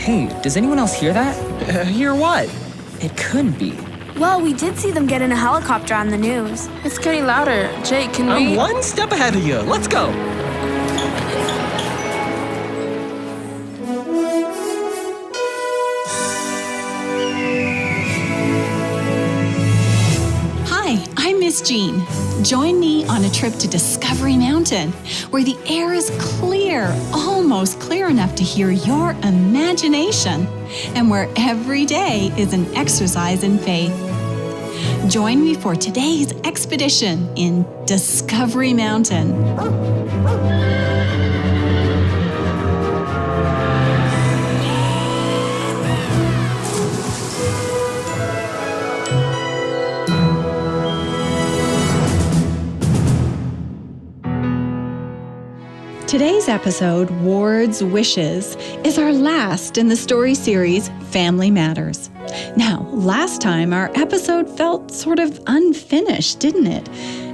Hey, does anyone else hear that? Hear what? It couldn't be. Well, we did see them get in a helicopter on the news. It's getting louder. Jake, can we... I'm one step ahead of you. Let's go. Hi, I'm Miss Jean. Join me on a trip to Discovery Mountain, where the air is clear, almost clear enough to hear your imagination, and where every day is an exercise in faith. Join me for today's expedition in Discovery Mountain. Today's episode, Ward's Wishes, is our last in the story series, Family Matters. Now, last time our episode felt sort of unfinished, didn't it?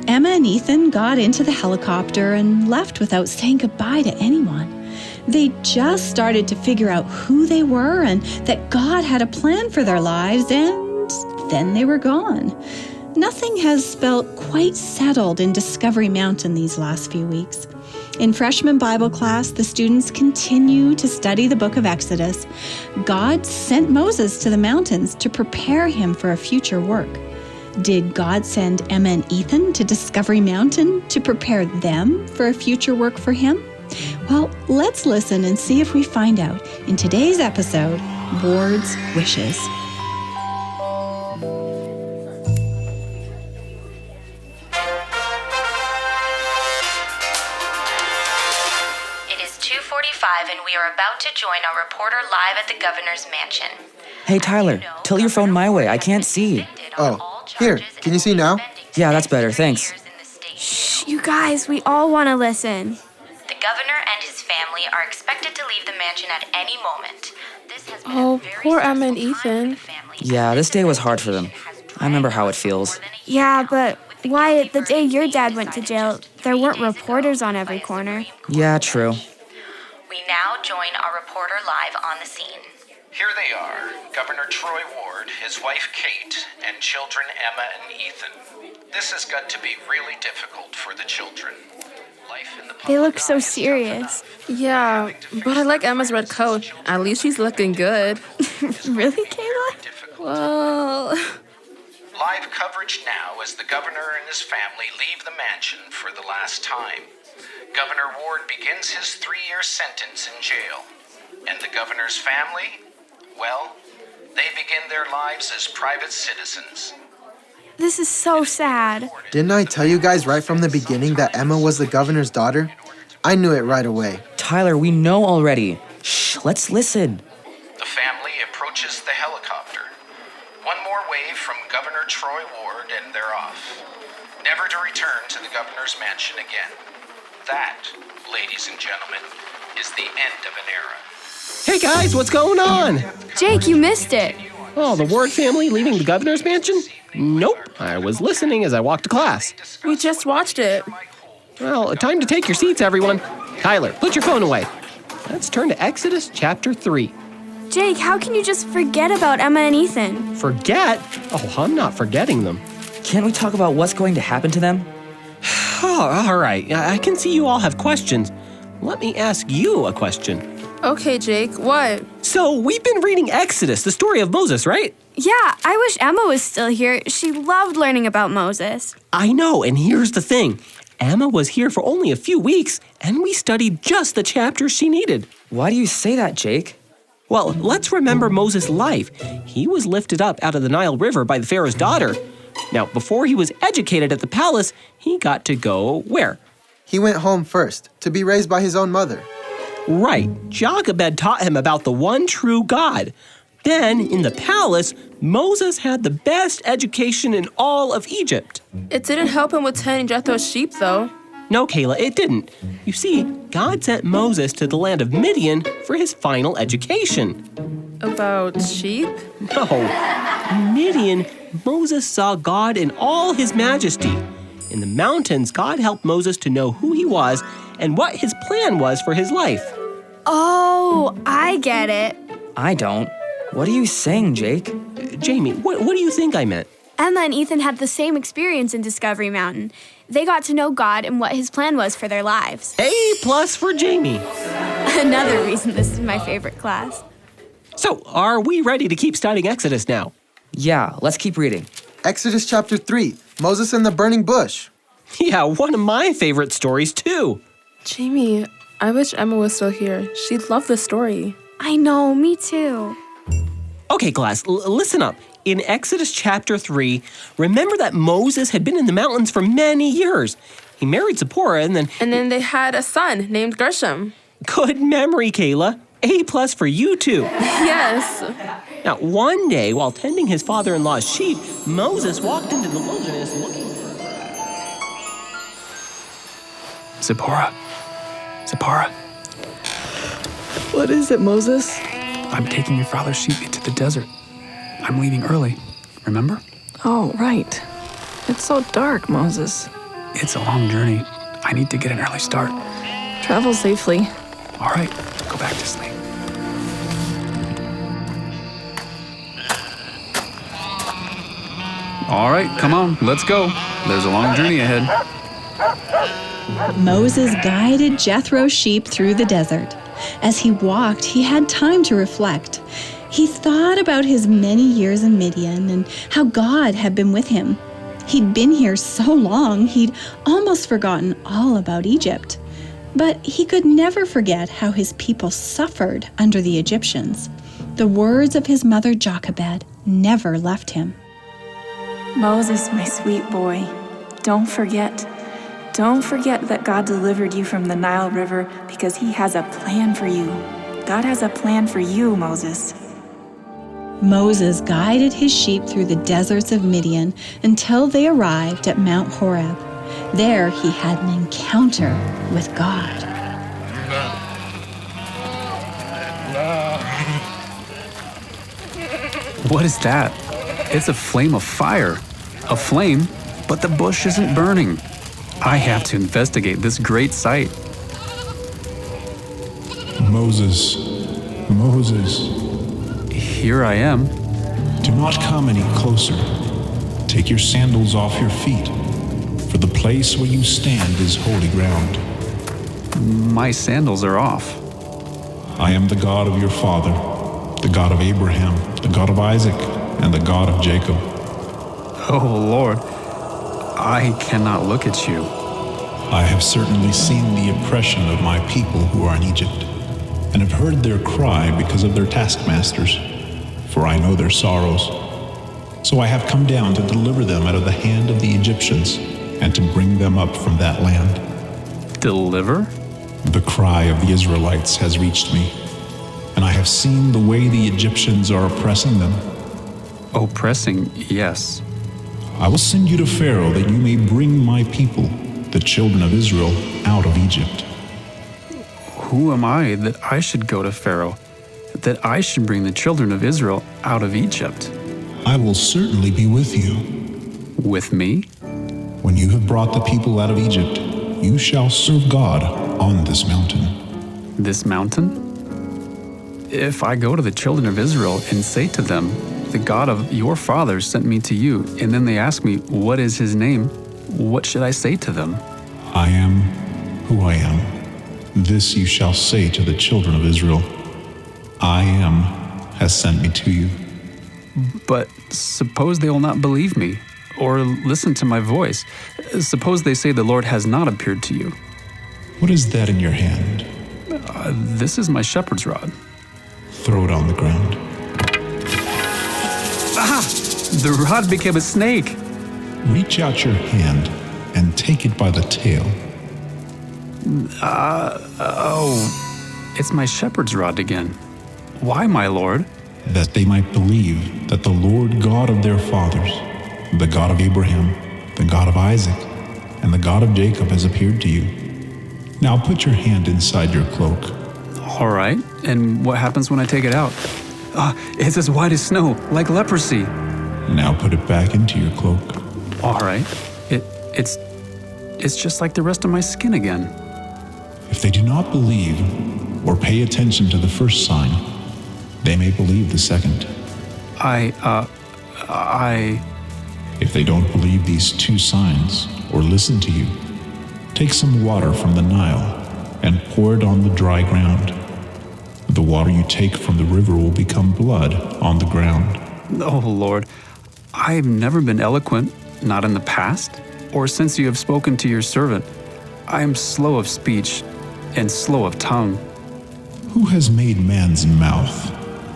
Emma and Ethan got into the helicopter and left without saying goodbye to anyone. They just started to figure out who they were and that God had a plan for their lives, and then they were gone. Nothing has felt quite settled in Discovery Mountain these last few weeks. In freshman Bible class, the students continue to study the book of Exodus. God sent Moses to the mountains to prepare him for a future work. Did God send Emma and Ethan to Discovery Mountain to prepare them for a future work for him? Well, let's listen and see if we find out in today's episode, Ward's Wishes. And we are about to join our reporter live at the governor's mansion. Hey, Tyler, tilt your phone my way. I can't see. Oh, here. Can you see now? Yeah, that's better. Thanks. Shh, you guys, we all want to listen. The governor and his family are expected to leave the mansion at any moment. This has been Oh, a very poor Emma and stressful time Ethan. for the family. Yeah, this day was hard for them. I remember how it feels. Yeah, but Wyatt, the day your dad went to jail, there weren't reporters on every corner. Yeah, true. We now join our reporter live on the scene. Here they are, Governor Troy Ward, his wife Kate, and children Emma and Ethan. This has got to be really difficult for the children. Life in the They look public so eye is tough serious. enough. Yeah, but I like Emma's red coat. At least she's looking good. Really, Kayla? Difficult. Well, Live coverage now as the governor and his family leave the mansion for the last time. Governor Ward begins his 3-year sentence in jail. And the governor's family? Well, they begin their lives as private citizens. This is so sad. Didn't I tell you guys right from the beginning that Emma was the governor's daughter? I knew it right away. Tyler, we know already. Shh, let's listen. The family approaches the helicopter. One more wave from Governor Troy Ward and they're off. Never to return to the governor's mansion again. That, ladies and gentlemen, is the end of an era. Hey guys, what's going on? Jake, you missed it. Oh, the Ward family leaving the governor's mansion? Nope, I was listening as I walked to class. we just watched it. Well, time to take your seats, everyone. Tyler, put your phone away. Let's turn to Exodus chapter 3. Jake, how can you just forget about Emma and Ethan? Forget? Oh, I'm not forgetting them. Can't we talk about what's going to happen to them? Oh, all right. I can see you all have questions. Let me ask you a question. Okay, Jake, what? So, we've been reading Exodus, the story of Moses, right? Yeah, I wish Emma was still here. She loved learning about Moses. I know, and here's the thing. Emma was here for only a few weeks, and we studied just the chapters she needed. Why do you say that, Jake? Well, let's remember Moses' life. He was lifted up out of the Nile River by the Pharaoh's daughter. Now, before he was educated at the palace, he got to go where? He went home first to be raised by his own mother. Right. Jochebed taught him about the one true God. Then, in the palace, Moses had the best education in all of Egypt. It didn't help him with tending Jethro's sheep, though. No, Kayla, it didn't. You see, God sent Moses to the land of Midian for his final education. About sheep? No. Midian, Moses saw God in all his majesty. In the mountains, God helped Moses to know who he was and what his plan was for his life. Oh, I get it. I don't. What are you saying, Jake? Jamie, what do you think I meant? Emma and Ethan had the same experience in Discovery Mountain. They got to know God and what his plan was for their lives. A+ for Jamie. Another reason this is my favorite class. So, are we ready to keep studying Exodus now? Yeah, let's keep reading. Exodus chapter 3, Moses and the burning bush. Yeah, one of my favorite stories, too. Jamie, I wish Emma was still here. She'd love the story. I know, me too. Okay, class, listen up. In Exodus chapter 3, remember that Moses had been in the mountains for many years. He married Zipporah and then... And then they had a son named Gershom. Good memory, Kayla. A+ for you, too. Yes. Now, one day, while tending his father-in-law's sheep, Moses walked into the wilderness looking for... Zipporah. What is it, Moses? I'm taking your father's sheep into the desert. I'm leaving early, remember? Oh, right. It's so dark, Moses. It's a long journey. I need to get an early start. Travel safely. All right, go back to sleep. All right, come on, let's go. There's a long journey ahead. Moses guided Jethro's sheep through the desert. As he walked, he had time to reflect. He thought about his many years in Midian and how God had been with him. He'd been here so long, he'd almost forgotten all about Egypt. But he could never forget how his people suffered under the Egyptians. The words of his mother Jochebed never left him. Moses, my sweet boy, don't forget that God delivered you from the Nile River because he has a plan for you. God has a plan for you, Moses. Moses guided his sheep through the deserts of Midian until they arrived at Mount Horeb. There he had an encounter with God. What is that? It's a flame of fire. A flame, but the bush isn't burning. I have to investigate this great sight. Moses. Here I am. Do not come any closer. Take your sandals off your feet, for the place where you stand is holy ground. My sandals are off. I am the God of your father, the God of Abraham, the God of Isaac, and the God of Jacob. Oh, Lord, I cannot look at you. I have certainly seen the oppression of my people who are in Egypt, and have heard their cry because of their taskmasters, for I know their sorrows. So I have come down to deliver them out of the hand of the Egyptians, and to bring them up from that land. Deliver? The cry of the Israelites has reached me, and I have seen the way the Egyptians are oppressing them. Oppressing, yes. I will send you to Pharaoh that you may bring my people, the children of Israel, out of Egypt. Who am I that I should go to Pharaoh, that I should bring the children of Israel out of Egypt? I will certainly be with you. With me? When you have brought the people out of Egypt, you shall serve God on this mountain. This mountain? If I go to the children of Israel and say to them, the God of your fathers sent me to you, and then they ask me, what is his name? What should I say to them? I am who I am. This you shall say to the children of Israel. I am has sent me to you. But suppose they will not believe me, or listen to my voice. Suppose they say the Lord has not appeared to you. What is that in your hand? This is my shepherd's rod. Throw it on the ground. Ah! The rod became a snake. Reach out your hand and take it by the tail. It's my shepherd's rod again. Why, my Lord? That they might believe that the Lord God of their fathers, the God of Abraham, the God of Isaac, and the God of Jacob has appeared to you. Now put your hand inside your cloak. All right, and what happens when I take it out? It's as white as snow, like leprosy. Now put it back into your cloak. All right, it's just like the rest of my skin again. If they do not believe or pay attention to the first sign, they may believe the second. If they don't believe these two signs or listen to you, take some water from the Nile and pour it on the dry ground. The water you take from the river will become blood on the ground. Oh, Lord, I have never been eloquent, not in the past, or since you have spoken to your servant. I am slow of speech and slow of tongue. Who has made man's mouth?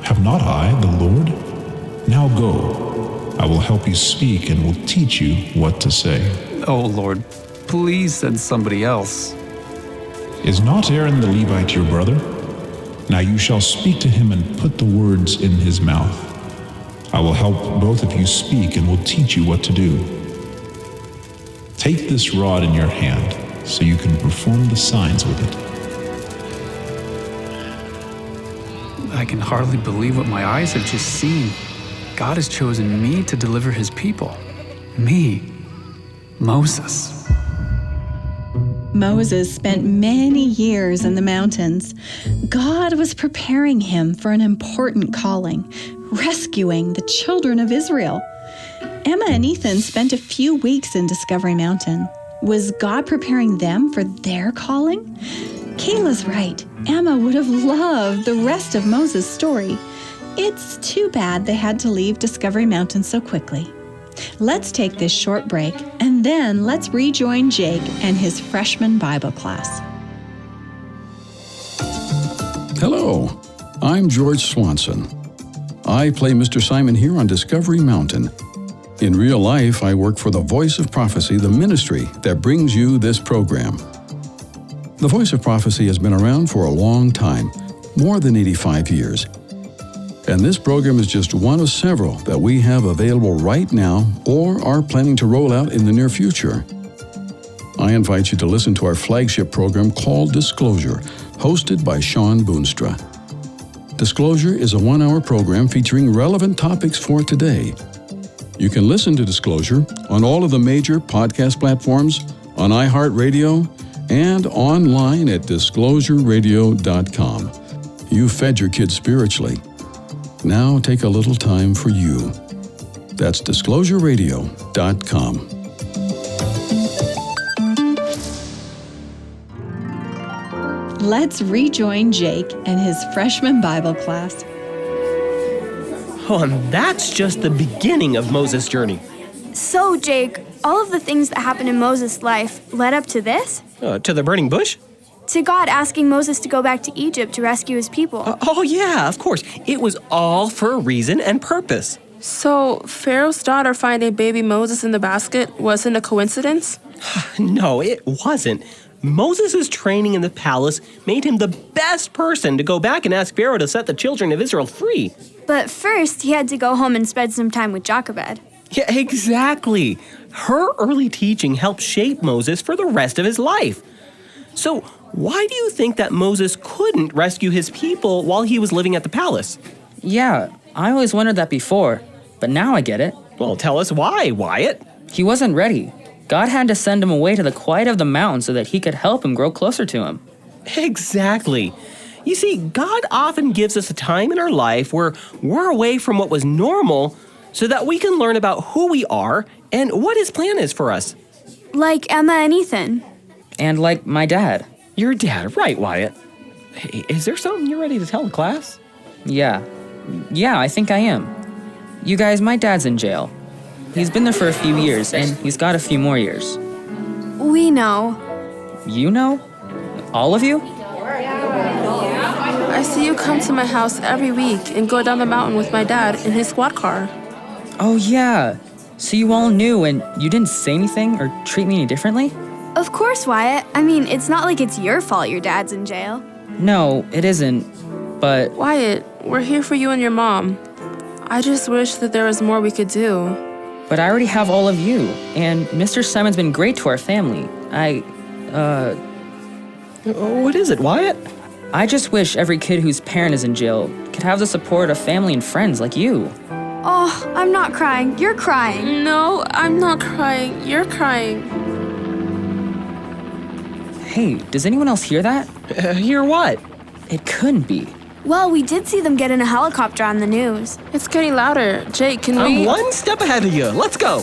Have not I, the Lord? Now go. I will help you speak and will teach you what to say. Oh, Lord, please send somebody else. Is not Aaron the Levite your brother? Now you shall speak to him and put the words in his mouth. I will help both of you speak and will teach you what to do. Take this rod in your hand so you can perform the signs with it. I can hardly believe what my eyes have just seen. God has chosen me to deliver his people. Me, Moses. Moses spent many years in the mountains. God was preparing him for an important calling, rescuing the children of Israel. Emma and Ethan spent a few weeks in Discovery Mountain. Was God preparing them for their calling? Kayla's right. Emma would have loved the rest of Moses' story. It's too bad they had to leave Discovery Mountain so quickly. Let's take this short break, and then let's rejoin Jake and his freshman Bible class. Hello, I'm George Swanson. I play Mr. Simon here on Discovery Mountain. In real life, I work for the Voice of Prophecy, the ministry that brings you this program. The Voice of Prophecy has been around for a long time, more than 85 years. And this program is just one of several that we have available right now or are planning to roll out in the near future. I invite you to listen to our flagship program called Disclosure, hosted by Sean Boonstra. Disclosure is a 1-hour program featuring relevant topics for today. You can listen to Disclosure on all of the major podcast platforms, on iHeartRadio, and online at disclosureradio.com. You fed your kids spiritually. Now take a little time for you. That's disclosureradio.com. Let's rejoin Jake and his freshman Bible class. Oh, and that's just the beginning of Moses' journey. So, Jake, all of the things that happened in Moses' life led up to this? To the burning bush? To God asking Moses to go back to Egypt to rescue his people. Oh, yeah, of course. It was all for a reason and purpose. So, Pharaoh's daughter finding baby Moses in the basket wasn't a coincidence? No, it wasn't. Moses' training in the palace made him the best person to go back and ask Pharaoh to set the children of Israel free. But first, he had to go home and spend some time with Jochebed. Yeah, exactly. Her early teaching helped shape Moses for the rest of his life. So, why do you think that Moses couldn't rescue his people while he was living at the palace? Yeah, I always wondered that before, but now I get it. Well, tell us why, Wyatt. He wasn't ready. God had to send him away to the quiet of the mountain so that he could help him grow closer to him. Exactly. You see, God often gives us a time in our life where we're away from what was normal so that we can learn about who we are and what his plan is for us. Like Emma and Ethan. And like my dad. Your dad, right, Wyatt? Hey, is there something you're ready to tell the class? Yeah, I think I am. You guys, my dad's in jail. He's been there for a few years, and he's got a few more years. We know. You know? All of you? I see you come to my house every week and go down the mountain with my dad in his squad car. Oh, yeah. So you all knew and you didn't say anything or treat me any differently? Of course, Wyatt. I mean, it's not like it's your fault your dad's in jail. No, it isn't. But... Wyatt, we're here for you and your mom. I just wish that there was more we could do. But I already have all of you. And Mr. Simon's been great to our family. What is it, Wyatt? I just wish every kid whose parent is in jail could have the support of family and friends like you. Oh, I'm not crying. You're crying. No, I'm not crying. You're crying. Hey, does anyone else hear that? Hear what? It couldn't be. Well, we did see them get in a helicopter on the news. It's getting louder. Jake, can I'm we... one step ahead of you. Let's go.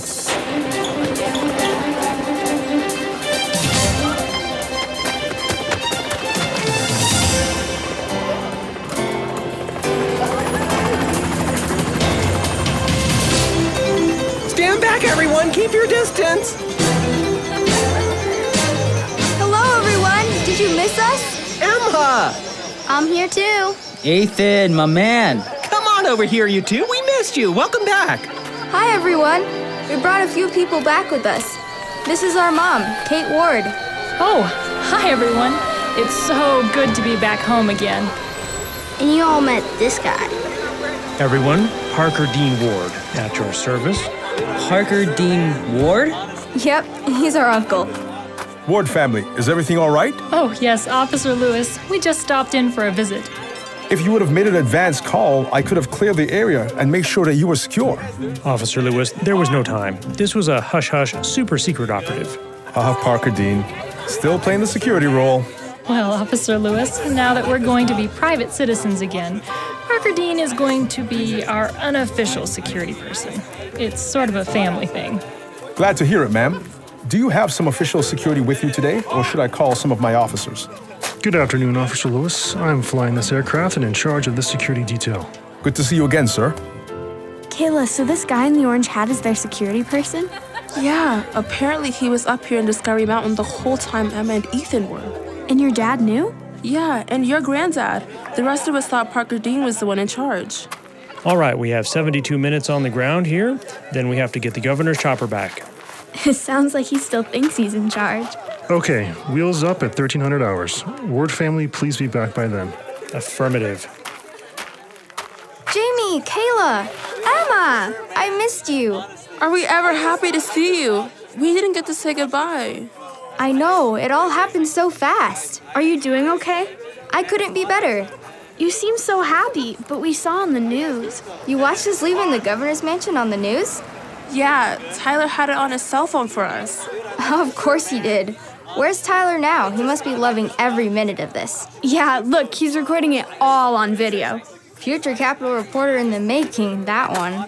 Stand back, everyone. Keep your distance. Hello, everyone. Did you miss us? Emma! I'm here too. Ethan, my man. Come on over here, you two. We missed you. Welcome back. Hi, everyone. We brought a few people back with us. This is our mom, Kate Ward. Oh, hi, everyone. It's so good to be back home again. And you all met this guy. Everyone, Parker Dean Ward, at your service. Parker Dean Ward? Yep, he's our uncle. Ward family, is everything all right? Oh, yes, Officer Lewis. We just stopped in for a visit. If you would have made an advance call, I could have cleared the area and make sure that you were secure. Officer Lewis, there was no time. This was a hush-hush, super-secret operative. Parker Dean, still playing the security role. Well, Officer Lewis, now that we're going to be private citizens again, Parker Dean is going to be our unofficial security person. It's sort of a family thing. Glad to hear it, ma'am. Do you have some official security with you today, or should I call some of my officers? Good afternoon, Officer Lewis. I'm flying this aircraft and in charge of the security detail. Good to see you again, sir. Kayla, so this guy in the orange hat is their security person? Yeah, apparently he was up here in Discovery Mountain the whole time Emma and Ethan were. And your dad knew? Yeah, and your granddad. The rest of us thought Parker Dean was the one in charge. All right, we have 72 minutes on the ground here. Then we have to get the governor's chopper back. It sounds like he still thinks he's in charge. Okay, wheels up at 1300 hours. Ward family, please be back by then. Affirmative. Jamie, Kayla, Emma, I missed you. Are we ever happy to see you? We didn't get to say goodbye. I know, it all happened so fast. Are you doing okay? I couldn't be better. You seem so happy, but we saw on the news. You watched us leaving the governor's mansion on the news? Yeah, Tyler had it on his cell phone for us. Of course he did. Where's Tyler now? He must be loving every minute of this. Yeah, look, he's recording it all on video. Future Capitol reporter in the making, that one.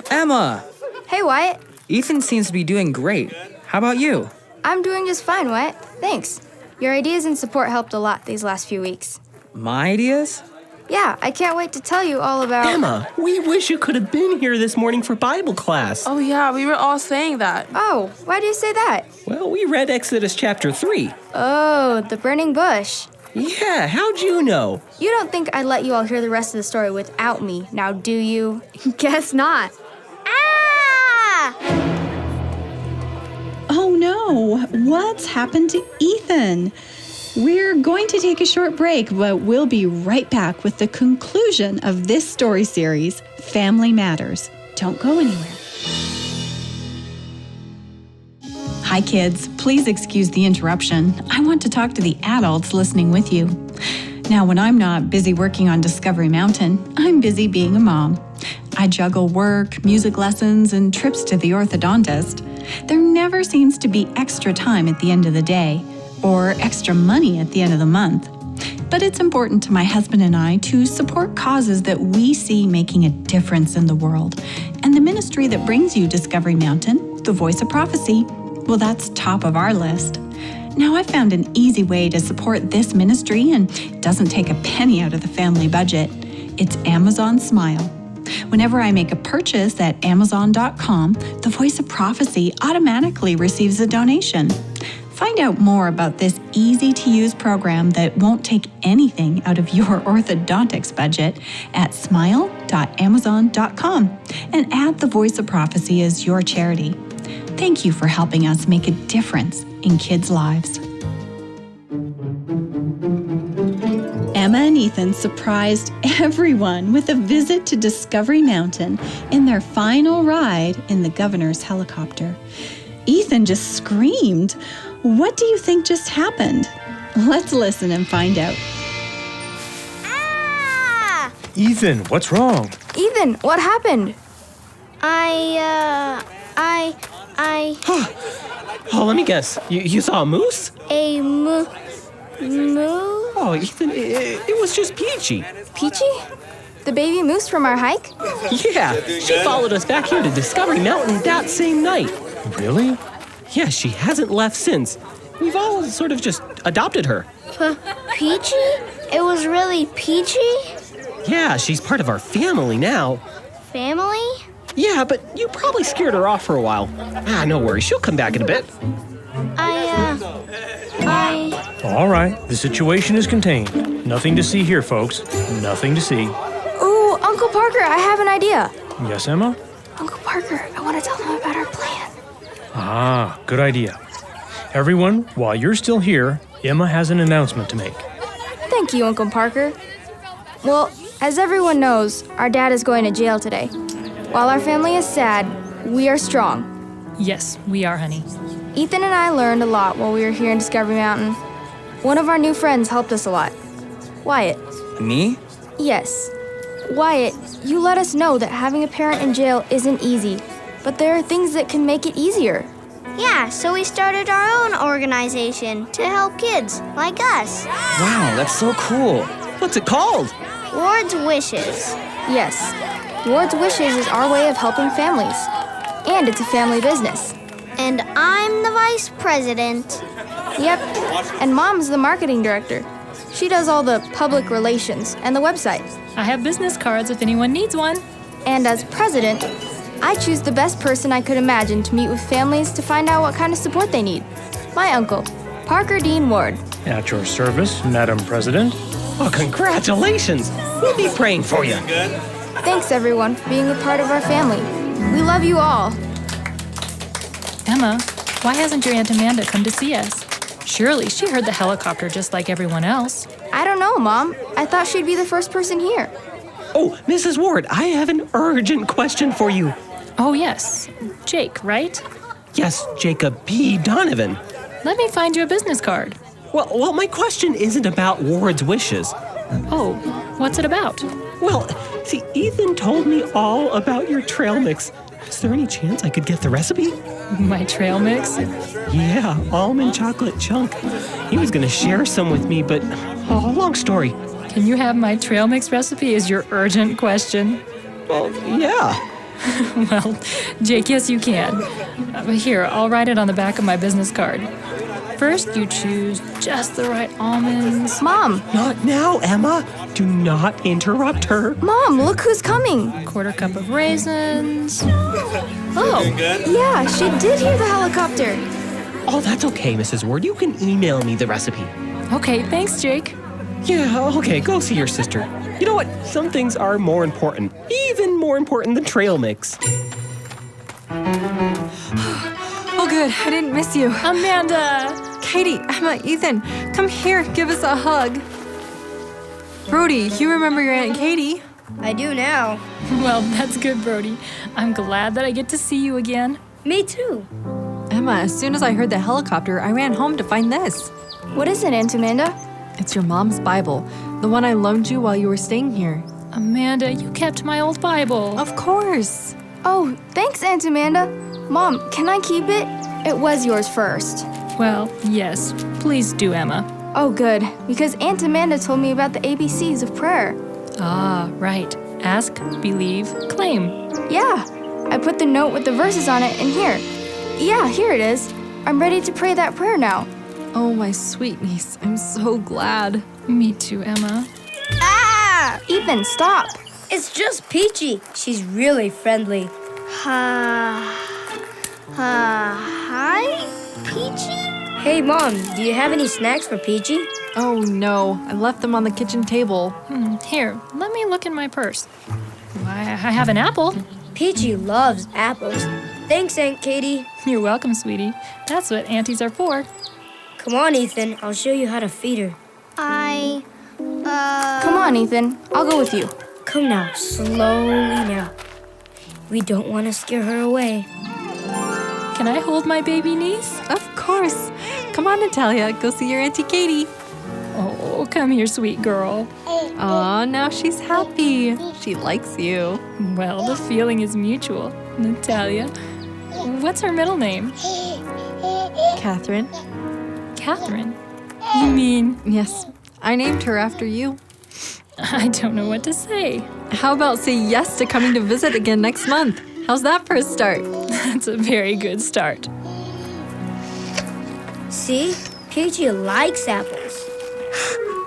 Emma! Hey, Wyatt. Ethan seems to be doing great. How about you? I'm doing just fine, Wyatt. Thanks. Your ideas and support helped a lot these last few weeks. My ideas? Yeah, I can't wait to tell you all about... Emma, we wish you could have been here this morning for Bible class. Oh yeah, we were all saying that. Oh, why do you say that? Well, we read Exodus chapter 3. Oh, the burning bush. Yeah, how'd you know? You don't think I'd let you all hear the rest of the story without me, now do you? Guess not. Ah! Oh no, what's happened to Ethan? We're going to take a short break, but we'll be right back with the conclusion of this story series, Family Matters. Don't go anywhere. Hi, kids. Please excuse the interruption. I want to talk to the adults listening with you. Now, when I'm not busy working on Discovery Mountain, I'm busy being a mom. I juggle work, music lessons, and trips to the orthodontist. There never seems to be extra time at the end of the day, or extra money at the end of the month. But it's important to my husband and I to support causes that we see making a difference in the world. And the ministry that brings you Discovery Mountain, the Voice of Prophecy, well, that's top of our list. Now, I found an easy way to support this ministry and it doesn't take a penny out of the family budget. It's Amazon Smile. Whenever I make a purchase at Amazon.com, the Voice of Prophecy automatically receives a donation. Find out more about this easy-to-use program that won't take anything out of your orthodontics budget at smile.amazon.com and add the Voice of Prophecy as your charity. Thank you for helping us make a difference in kids' lives. Emma and Ethan surprised everyone with a visit to Discovery Mountain in their final ride in the governor's helicopter. Ethan just screamed. What do you think just happened? Let's listen and find out. Ah! Ethan, what's wrong? Ethan, what happened? Oh, let me guess. You saw a moose? A moose? Oh, Ethan, it was just Peachy. Peachy? The baby moose from our hike? Yeah, she followed us back here to Discovery Mountain that same night. Really? Yeah, she hasn't left since. We've all sort of just adopted her. Peachy? It was really Peachy? Yeah, she's part of our family now. Family? Yeah, but you probably scared her off for a while. No worries, she'll come back in a bit. All right, the situation is contained. Nothing to see here, folks. Nothing to see. Ooh, Uncle Parker, I have an idea. Yes, Emma? Uncle Parker, I want to tell them about our plan. Ah, good idea. Everyone, while you're still here, Emma has an announcement to make. Thank you, Uncle Parker. Well, as everyone knows, our dad is going to jail today. While our family is sad, we are strong. Yes, we are, honey. Ethan and I learned a lot while we were here in Discovery Mountain. One of our new friends helped us a lot. Wyatt. Me? Yes. Wyatt, you let us know that having a parent in jail isn't easy, but there are things that can make it easier. Yeah, so we started our own organization to help kids like us. Wow, that's so cool. What's it called? Ward's Wishes. Yes. Ward's Wishes is our way of helping families. And it's a family business. And I'm the vice president. Yep. And Mom's the marketing director. She does all the public relations and the website. I have business cards if anyone needs one. And as president, I choose the best person I could imagine to meet with families to find out what kind of support they need. My uncle, Parker Dean Ward. At your service, Madam President. Oh, congratulations. We'll be praying for you. Thanks, everyone, for being a part of our family. We love you all. Emma, why hasn't your Aunt Amanda come to see us? Surely she heard the helicopter just like everyone else. I don't know, Mom. I thought she'd be the first person here. Oh, Mrs. Ward, I have an urgent question for you. Oh, yes. Jake, right? Yes, Jacob P. Donovan. Let me find you a business card. Well, my question isn't about Ward's Wishes. Oh, what's it about? Well, see, Ethan told me all about your trail mix. Is there any chance I could get the recipe? My trail mix? Yeah, almond chocolate chunk. He was gonna share some with me, but long story. Can you have my trail mix recipe is your urgent question? Well, yeah. Well, Jake, yes you can. Here, I'll write it on the back of my business card. First, you choose just the right almonds. Mom! Not now, Emma. Do not interrupt her. Mom, look who's coming. Quarter cup of raisins. Oh, yeah, she did hear the helicopter. Oh, that's okay, Mrs. Ward. You can email me the recipe. Okay, thanks, Jake. Yeah, okay, go see your sister. You know what? Some things are more important, even more important than trail mix. Oh, good. I didn't miss you. Amanda! Katie, Emma, Ethan, come here. Give us a hug. Brody, you remember your Aunt Katie? I do now. Well, that's good, Brody. I'm glad that I get to see you again. Me too. Emma, as soon as I heard the helicopter, I ran home to find this. What is it, Aunt Amanda? It's your mom's Bible, the one I loaned you while you were staying here. Amanda, you kept my old Bible. Of course. Oh, thanks, Aunt Amanda. Mom, can I keep it? It was yours first. Well, yes. Please do, Emma. Oh, good, because Aunt Amanda told me about the ABCs of prayer. Ah, right. Ask, believe, claim. Yeah, I put the note with the verses on it in here. Yeah, here it is. I'm ready to pray that prayer now. Oh, my sweet niece, I'm so glad. Me too, Emma. Ah! Ethan, stop. It's just Peachy. She's really friendly. Hi, Peachy? Hey, Mom, do you have any snacks for Peachy? Oh, no. I left them on the kitchen table. Here, let me look in my purse. I have an apple. Peachy loves apples. Thanks, Aunt Katie. You're welcome, sweetie. That's what aunties are for. Come on, Ethan. I'll show you how to feed her. Come on, Ethan. I'll go with you. Come now, slowly now. We don't want to scare her away. Can I hold my baby niece? Of course. Come on, Natalia. Go see your Auntie Katie. Oh, come here, sweet girl. Aw, now she's happy. She likes you. Well, the feeling is mutual. Natalia. What's her middle name? Catherine. Catherine? You mean... Yes. I named her after you. I don't know what to say. How about say yes to coming to visit again next month? How's that for a start? That's a very good start. See? Peachy likes apples.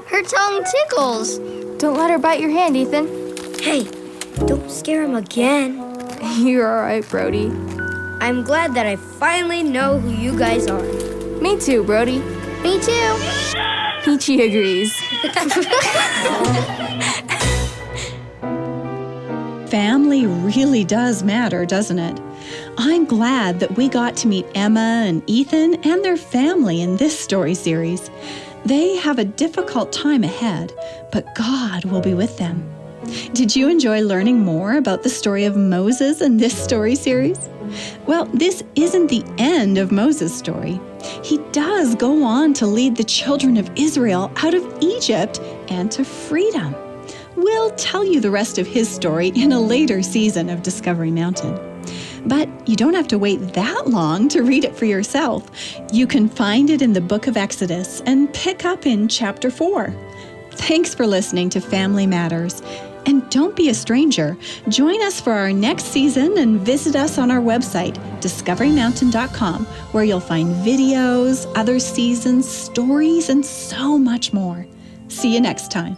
Her tongue tickles. Don't let her bite your hand, Ethan. Hey, don't scare him again. You're all right, Brody. I'm glad that I finally know who you guys are. Me too, Brody. Me too. Peachy agrees. Family really does matter, doesn't it? I'm glad that we got to meet Emma and Ethan and their family in this story series. They have a difficult time ahead, but God will be with them. Did you enjoy learning more about the story of Moses in this story series? Well, this isn't the end of Moses' story. He does go on to lead the children of Israel out of Egypt and to freedom. We'll tell you the rest of his story in a later season of Discovery Mountain. But you don't have to wait that long to read it for yourself. You can find it in the book of Exodus and pick up in chapter 4. Thanks for listening to Family Matters. And don't be a stranger. Join us for our next season and visit us on our website, discoverymountain.com, where you'll find videos, other seasons, stories, and so much more. See you next time.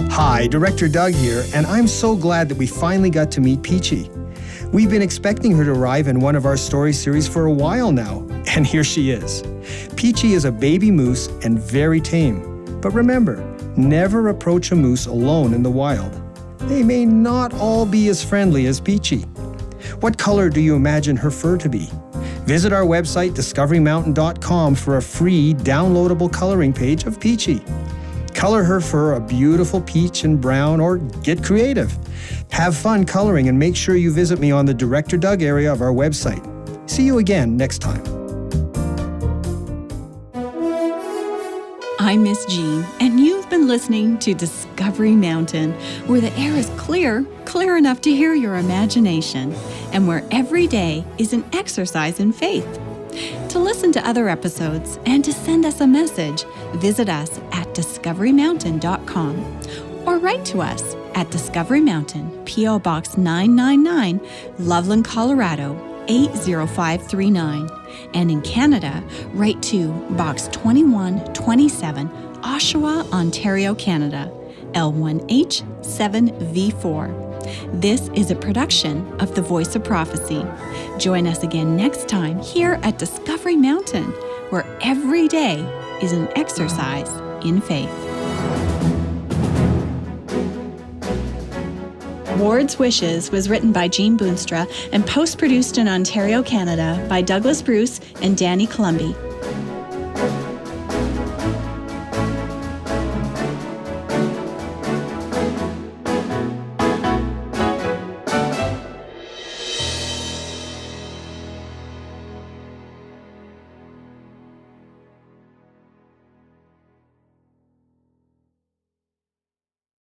Hi, Director Doug here, and I'm so glad that we finally got to meet Peachy. We've been expecting her to arrive in one of our story series for a while now, and here she is. Peachy is a baby moose and very tame. But remember, never approach a moose alone in the wild. They may not all be as friendly as Peachy. What color do you imagine her fur to be? Visit our website, discoverymountain.com, for a free downloadable coloring page of Peachy. Color her fur a beautiful peach and brown, or get creative. Have fun coloring and make sure you visit me on the Director Doug area of our website. See you again next time. I'm Miss Jean, and you've been listening to Discovery Mountain, where the air is clear enough to hear your imagination, and where every day is an exercise in faith. To listen to other episodes and to send us a message, visit us at discoverymountain.com or write to us at Discovery Mountain, P.O. Box 999, Loveland, Colorado 80539. And in Canada, write to Box 2127, Oshawa, Ontario, Canada, L1H7V4. This is a production of The Voice of Prophecy. Join us again next time here at Discovery Mountain, where every day is an exercise in faith. Ward's Wishes was written by Jean Boonstra and post-produced in Ontario, Canada by Douglas Bruce and Danny Columby.